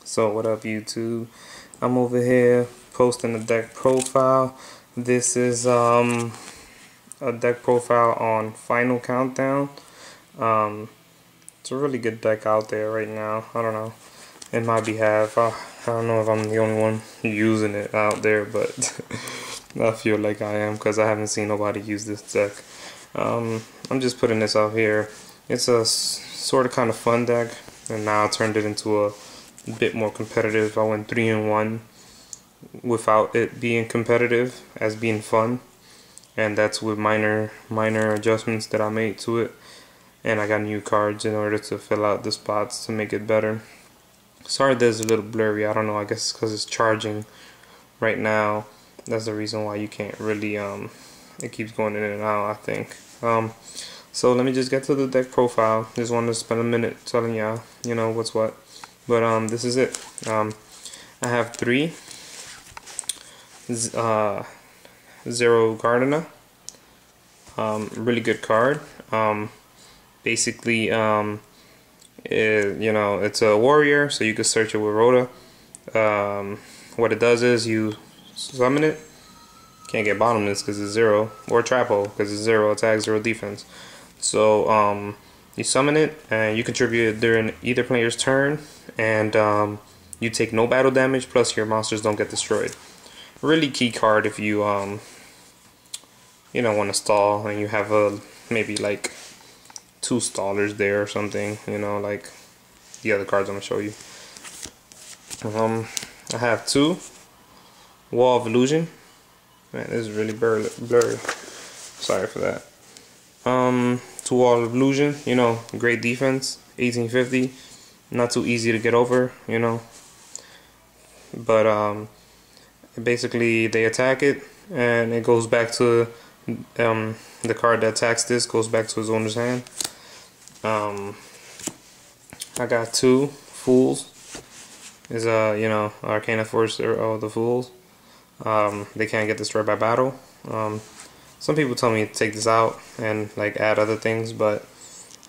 So what up, YouTube? I'm over here posting a deck profile. This is a deck profile on Final Countdown. It's a really good deck out there right now. I don't know, in my behalf. I don't know if I'm the only one using it out there, but I feel like I am because I haven't seen nobody use this deck. I'm just putting this out here. It's a sort of kind of fun deck, and now I turned it into a bit more competitive. I went 3-1 without it being competitive, as being fun, and that's with minor adjustments that I made to it. And I got new cards in order to fill out the spots to make it better. Sorry there's a little blurry, I don't know, I guess because it's charging right now. That's the reason why you can't really, it keeps going in and out, I think. So let me just get to the deck profile. Just wanted to spend a minute telling y'all, you know, what's what. But this is it. I have 3 Zero Gardena. Really good card. Basically, you know, it's a warrior, so you can search it with Rhoda. What it does is you summon it. Can't get bottomless because it's 0, or Trapo because it's 0 attack, 0 defense. So you summon it and you contribute it during either player's turn, and you take no battle damage, plus your monsters don't get destroyed. Really key card if you you know, want to stall and you have maybe like 2 stallers there or something, you know, like the other cards I'm gonna show you. I have 2 Wall of Illusion. Man, this is really blurry. Sorry for that. 2 Wall of Illusion, you know, great defense, 1850. Not too easy to get over, you know. But basically they attack it and it goes back to the card that attacks this goes back to his owner's hand. I got 2 Fools. Is you know, Arcana Force or the Fools. They can't get destroyed by battle. Some people tell me to take this out and like add other things, but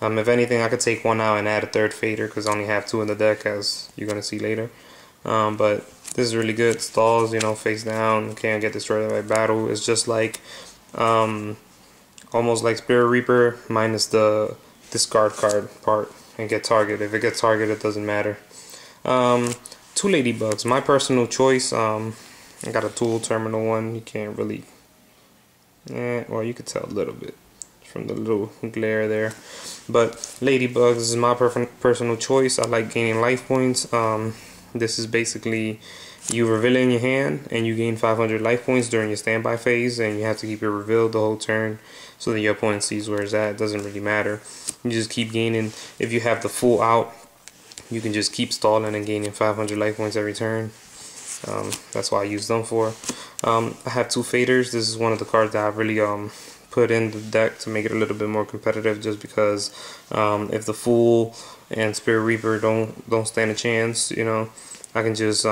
if anything, I could take 1 out and add a 3rd Fader because I only have 2 in the deck, as you're gonna see later. But this is really good. Stalls, you know, face down, can't get destroyed by battle. It's just like almost like Spirit Reaper minus the discard card part and get target. If it gets targeted, it doesn't matter. 2 Ladybugs, my personal choice. I got a tool terminal one. You can't really, well, you could tell a little bit from the little glare there. But Ladybugs is my personal choice. I like gaining life points. This is basically you reveal it in your hand and you gain 500 life points during your standby phase, and you have to keep it revealed the whole turn so that your opponent sees where it's at. It doesn't really matter. You just keep gaining. If you have the full out, you can just keep stalling and gaining 500 life points every turn. That's what I use them for. I have 2 Faders. This is one of the cards that I really put in the deck to make it a little bit more competitive, just because if the Fool and Spirit Reaper don't stand a chance, you know, I can just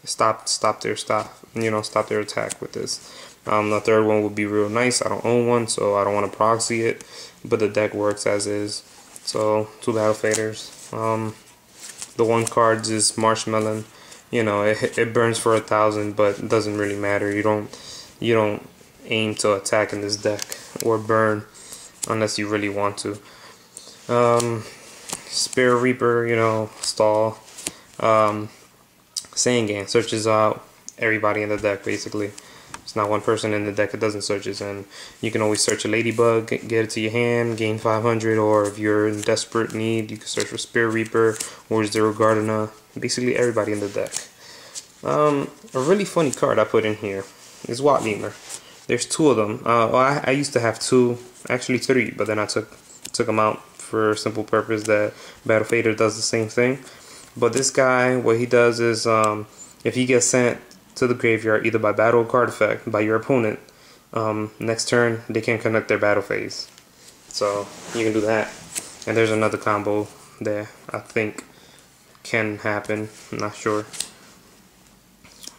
stop their attack with this. The 3rd one would be real nice. I don't own one, so I don't want to proxy it, but the deck works as is. So 2 Battle Faders. The 1 card is Marshmallow. You know, it burns for 1,000, but it doesn't really matter. You don't aim to attack in this deck or burn unless you really want to. Spirit Reaper, you know, stall. Sangan searches out everybody in the deck basically. It's not one person in the deck that doesn't search it, and you can always search a Ladybug, get it to your hand, gain 500, or if you're in desperate need, you can search for Spirit Reaper or Zero Gardena. Basically everybody in the deck. A really funny card I put in here is Watt Lemur. There's 2 of them. Well, I used to have 2, actually 3, but then I took them out for a simple purpose that Battle Fader does the same thing. But this guy, what he does is if he gets sent to the graveyard either by battle or card effect by your opponent, next turn they can connect their battle phase. So you can do that. And there's another combo there I think can happen. I'm not sure.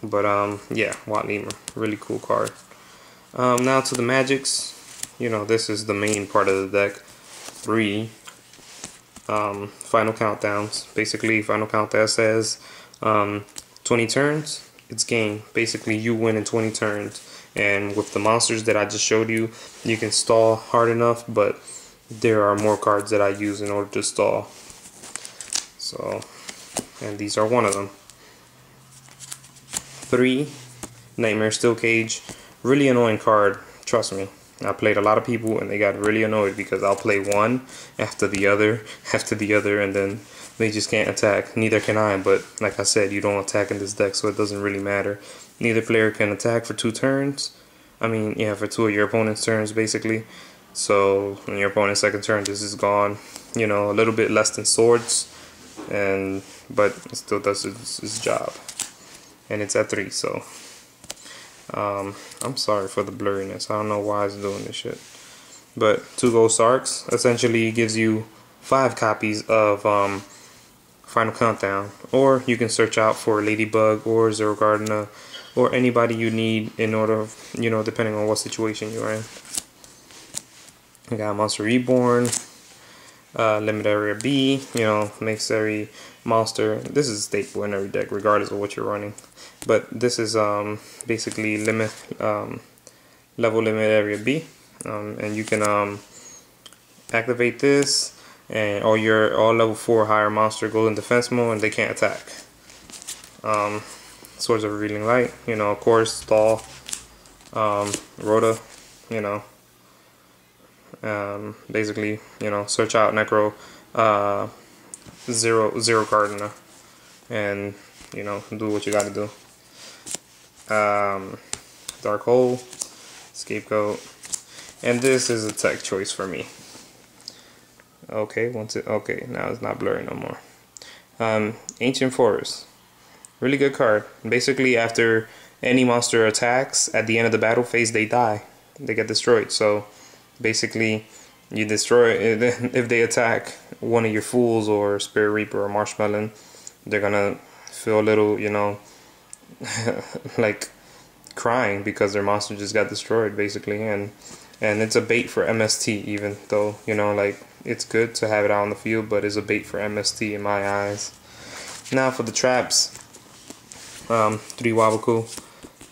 But yeah, Watt Lemur, really cool card. Now to the magics. You know, this is the main part of the deck. 3 final countdowns. Basically, final countdown says 20 turns, it's game. Basically, you win in 20 turns. And with the monsters that I just showed you, you can stall hard enough, but there are more cards that I use in order to stall. So, and these are one of them. 3, Nightmare Steel Cage. Really annoying card, trust me. I played a lot of people and they got really annoyed because I'll play one after the other, and then they just can't attack. Neither can I, but like I said, you don't attack in this deck, so it doesn't really matter. Neither player can attack for 2 turns. I mean, yeah, for 2 of your opponent's turns, basically. So, on your opponent's second turn, this is gone. You know, a little bit less than swords, but it still does its job. And it's at 3, so... I'm sorry for the blurriness. I don't know why it's doing this shit. But 2 Gold Sarks essentially gives you 5 copies of Final Countdown. Or you can search out for Ladybug or Zero Gardener or anybody you need in order, you know, depending on what situation you're in. We got Monster Reborn, Limit Area B, you know, makes every monster. This is a staple in every deck regardless of what you're running. But this is basically level limit area B, and you can activate this, and all level 4 higher monster goes in defense mode and they can't attack. Swords of Revealing Light, you know, of course, stall, Rhoda, you know, basically, you know, search out Necro, Zero Gardener, and you know, do what you gotta do. Dark Hole, Scapegoat, and this is a tech choice for me. Okay, okay, now it's not blurry no more. Ancient Forest, really good card. Basically, after any monster attacks at the end of the battle phase, they die, they get destroyed. So basically, you destroy if they attack one of your Fools or Spirit Reaper or Marshmallow, they're gonna feel a little, you know, like crying because their monster just got destroyed, basically. And it's a bait for MST, even though, you know, like, it's good to have it out on the field, but it's a bait for MST in my eyes. Now for the traps, 3 Waboku.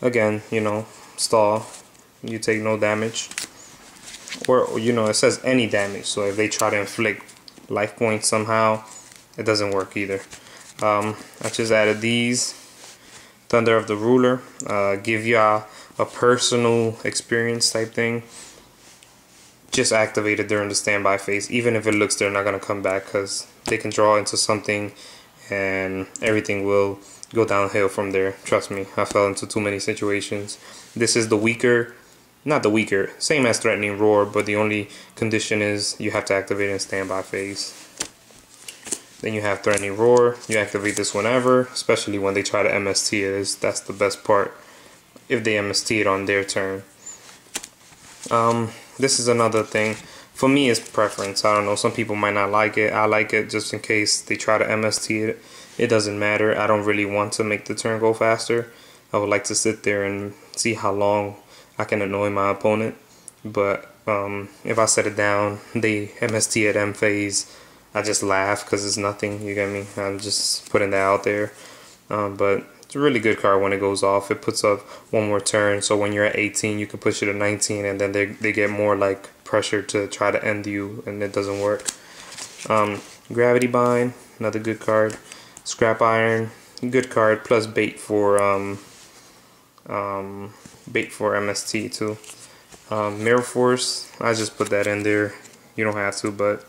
Again, you know, stall, you take no damage, or, you know, it says any damage, so if they try to inflict life points somehow, it doesn't work either. I just added these. Thunder of the Ruler, give y'all a personal experience type thing. Just activate it during the standby phase. Even if it looks they're not going to come back, because they can draw into something and everything will go downhill from there. Trust me, I fell into too many situations. This is the weaker, not the weaker, same as Threatening Roar, but the only condition is you have to activate in standby phase. Then you have Threatening Roar. You activate this whenever, especially when they try to MST it. That's the best part, if they MST it on their turn. This is another thing. For me, it's preference. I don't know. Some people might not like it. I like it just in case they try to MST it. It doesn't matter. I don't really want to make the turn go faster. I would like to sit there and see how long I can annoy my opponent. But if I set it down, they MST at M phase, I just laugh because it's nothing, you get me? I'm just putting that out there. But it's a really good card when it goes off. It puts up one more turn, so when you're at 18, you can push it to 19, and then they get more like pressure to try to end you, and it doesn't work. Gravity Bind, another good card. Scrap Iron, good card, plus bait for MST too. Mirror Force, I just put that in there. You don't have to, but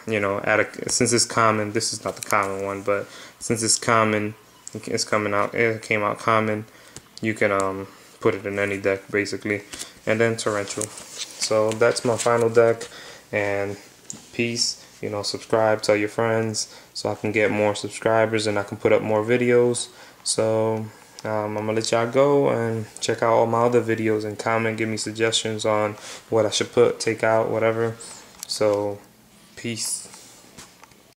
you know, since it's common, this is not the common one, but since it's common, it came out common, you can put it in any deck basically. And then Torrential. So that's my final deck, and peace. You know, subscribe, tell your friends, so I can get more subscribers and I can put up more videos. So I'm gonna let y'all go and check out all my other videos and comment, give me suggestions on what I should take out, whatever. So peace.